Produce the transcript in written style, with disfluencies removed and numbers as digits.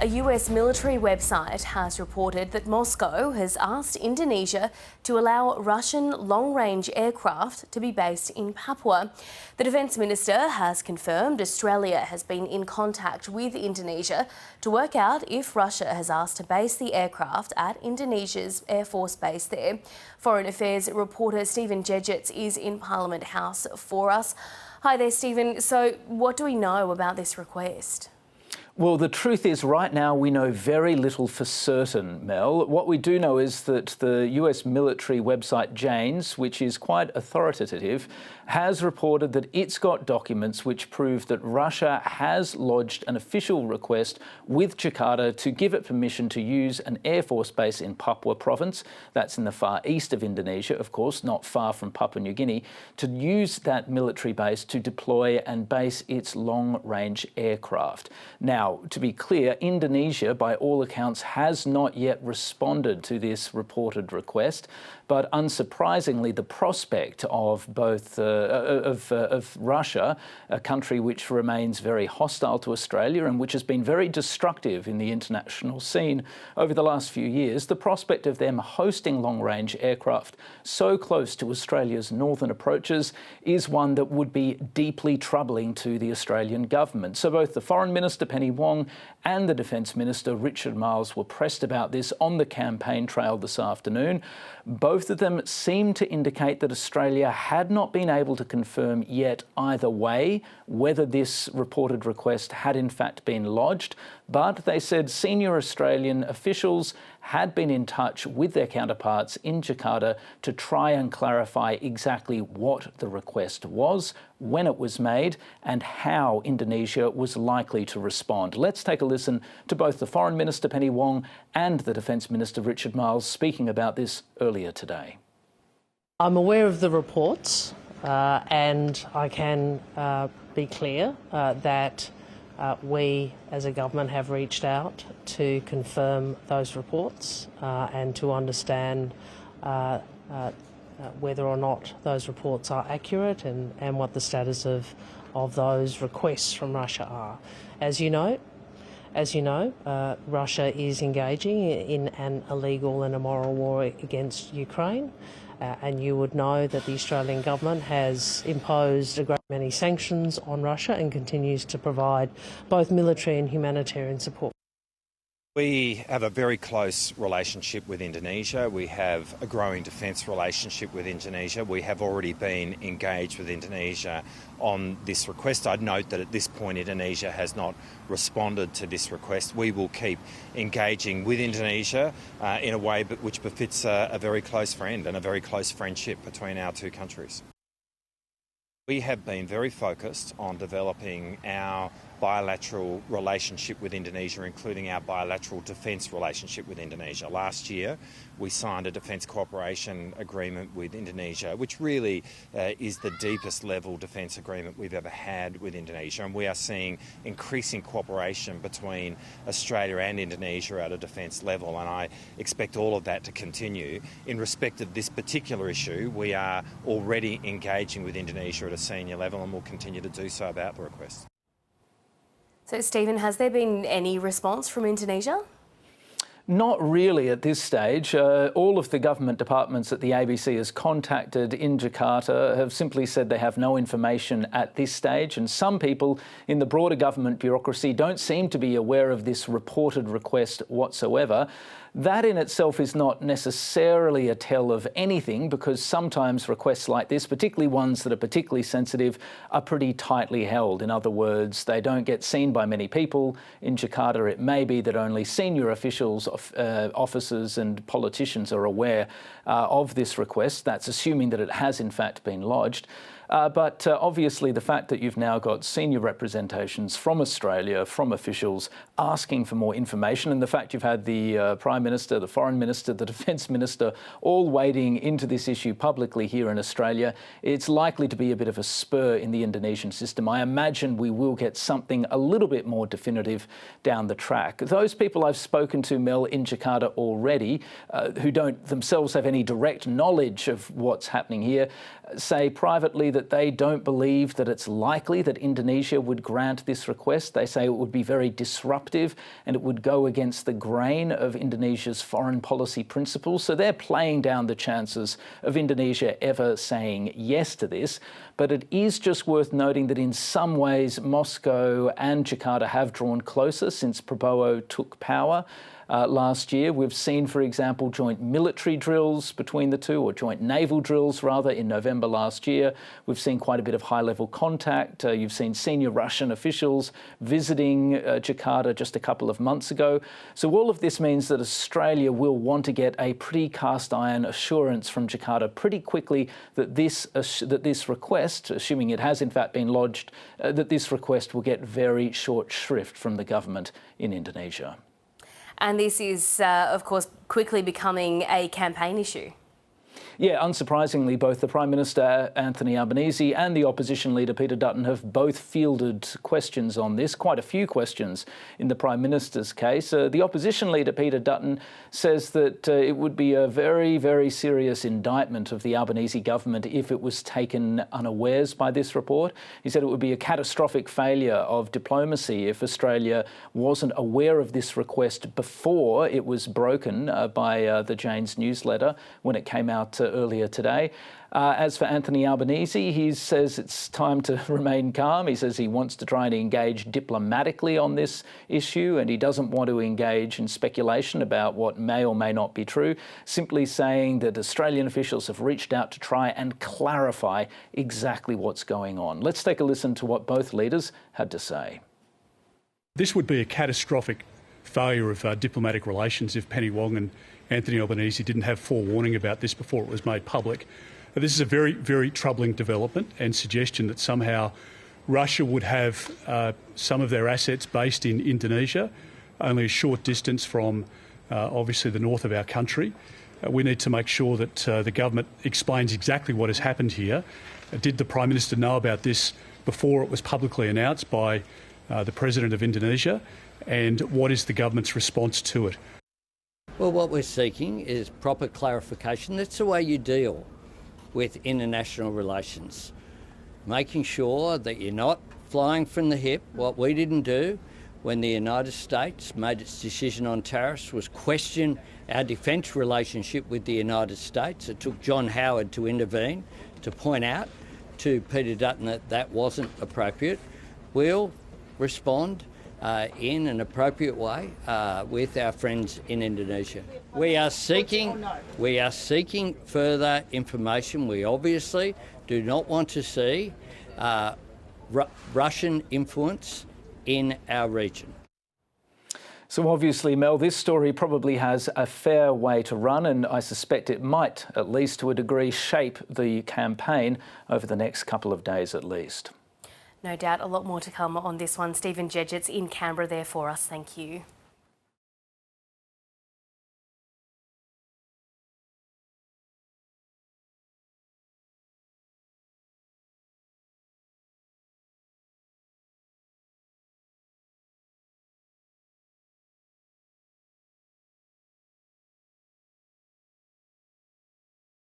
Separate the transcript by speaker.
Speaker 1: A US military website has reported that Moscow has asked Indonesia to allow Russian long-range aircraft to be based in Papua. The Defence Minister has confirmed Australia has been in contact with Indonesia to work out if Russia has asked to base the aircraft at Indonesia's Air Force base there. Foreign Affairs reporter Stephen Jedgetts is in Parliament House for us. Hi there, Stephen. So what do we know about this request?
Speaker 2: Well, the truth is right now we know very little for certain, Mel. What we do know is that the US military website Jane's, which is quite authoritative, has reported that it's got documents which prove that Russia has lodged an official request with Jakarta to give it permission to use an Air Force base in Papua province, that's in the far east of Indonesia, of course, not far from Papua New Guinea, to use that military base to deploy and base its long-range aircraft. Now, to be clear, Indonesia, by all accounts, has not yet responded to this reported request, but unsurprisingly, the prospect of both of Russia, a country which remains very hostile to Australia and which has been very destructive in the international scene over the last few years, the prospect of them hosting long-range aircraft so close to Australia's northern approaches is one that would be deeply troubling to the Australian government. So both the Foreign Minister, Penny Wong, and the Defence Minister, Richard Marles, were pressed about this on the campaign trail this afternoon. Both of them seem to indicate that Australia had not been able to confirm yet either way whether this reported request had in fact been lodged, but they said senior Australian officials had been in touch with their counterparts in Jakarta to try and clarify exactly what the request was, when it was made, and how Indonesia was likely to respond. Let's take a listen to both the Foreign Minister, Penny Wong, and the Defence Minister, Richard Marles, speaking about this earlier today.
Speaker 3: I'm aware of the reports and I can be clear that we as a government have reached out to confirm those reports and to understand whether or not those reports are accurate and what the status of those requests from Russia are. As you know, Russia is engaging in an illegal and immoral war against Ukraine. And you would know that the Australian government has imposed a great many sanctions on Russia and continues to provide both military and humanitarian support.
Speaker 4: We have a very close relationship with Indonesia. We have a growing defence relationship with Indonesia. We have already been engaged with Indonesia on this request. I'd note that at this point Indonesia has not responded to this request. We will keep engaging with Indonesia in a way which befits a very close friend and a very close friendship between our two countries. We have been very focused on developing our bilateral relationship with Indonesia, including our bilateral defence relationship with Indonesia. Last year, we signed a defence cooperation agreement with Indonesia, which really is the deepest level defence agreement we've ever had with Indonesia. And we are seeing increasing cooperation between Australia and Indonesia at a defence level. And I expect all of that to continue. In respect of this particular issue, we are already engaging with Indonesia at a senior level and will continue to do so about the request.
Speaker 1: So, Stephen, has there been any response from Indonesia?
Speaker 2: Not really at this stage. All of the government departments that the ABC has contacted in Jakarta have simply said they have no information at this stage, and some people in the broader government bureaucracy don't seem to be aware of this reported request whatsoever. That in itself is not necessarily a tell of anything, because sometimes requests like this, particularly ones that are particularly sensitive, are pretty tightly held. In other words, they don't get seen by many people. In Jakarta, it may be that only senior officials, officers and politicians are aware of this request. That's assuming that it has in fact been lodged. But obviously the fact that you've now got senior representations from Australia, from officials asking for more information, and the fact you've had the Prime Minister, the Foreign Minister, the Defence Minister all wading into this issue publicly here in Australia, it's likely to be a bit of a spur in the Indonesian system. I imagine we will get something a little bit more definitive down the track. Those people I've spoken to, Mel, in Jakarta already, who don't themselves have any direct knowledge of what's happening here, say privately that that they don't believe that it's likely that Indonesia would grant this request. They say it would be very disruptive and it would go against the grain of Indonesia's foreign policy principles. So they're playing down the chances of Indonesia ever saying yes to this. But it is just worth noting that in some ways Moscow and Jakarta have drawn closer since Prabowo took power. Last year, we've seen, for example, joint military drills between the two, or joint naval drills, rather, in November last year. We've seen quite a bit of high-level contact. You've seen senior Russian officials visiting Jakarta just a couple of months ago. So all of this means that Australia will want to get a pretty cast-iron assurance from Jakarta pretty quickly that this request, assuming it has in fact been lodged, that this request will get very short shrift from the government in Indonesia.
Speaker 1: And this is, of course, quickly becoming a campaign issue.
Speaker 2: Yeah, unsurprisingly, both the Prime Minister, Anthony Albanese, and the opposition leader, Peter Dutton, have both fielded questions on this, quite a few questions in the Prime Minister's case. The opposition leader, Peter Dutton, says that it would be a very, very serious indictment of the Albanese government if it was taken unawares by this report. He said it would be a catastrophic failure of diplomacy if Australia wasn't aware of this request before it was broken by the Jane's newsletter when it came out earlier today. As for Anthony Albanese, he says it's time to remain calm. He says he wants to try and engage diplomatically on this issue, and he doesn't want to engage in speculation about what may or may not be true, simply saying that Australian officials have reached out to try and clarify exactly what's going on. Let's take a listen to what both leaders had to say.
Speaker 5: This would be a catastrophic failure of diplomatic relations if Penny Wong and Anthony Albanese didn't have forewarning about this before it was made public. This is a very, very troubling development and suggestion that somehow Russia would have some of their assets based in Indonesia, only a short distance from obviously the north of our country. We need to make sure that the government explains exactly what has happened here. Did the Prime Minister know about this before it was publicly announced by the President of Indonesia? And what is the government's response to it?
Speaker 6: Well, what we're seeking is proper clarification. That's the way you deal with international relations. Making sure that you're not flying from the hip. What we didn't do when the United States made its decision on tariffs was question our defence relationship with the United States. It took John Howard to intervene to point out to Peter Dutton that that wasn't appropriate. We'll respond in an appropriate way with our friends in Indonesia. We are seeking further information. We obviously do not want to see Russian influence in our region.
Speaker 2: So obviously, Mel, this story probably has a fair way to run, and I suspect it might, at least to a degree, shape the campaign over the next couple of days at least.
Speaker 1: No doubt a lot more to come on this one. Stephen Jedget's in Canberra there for us. Thank you.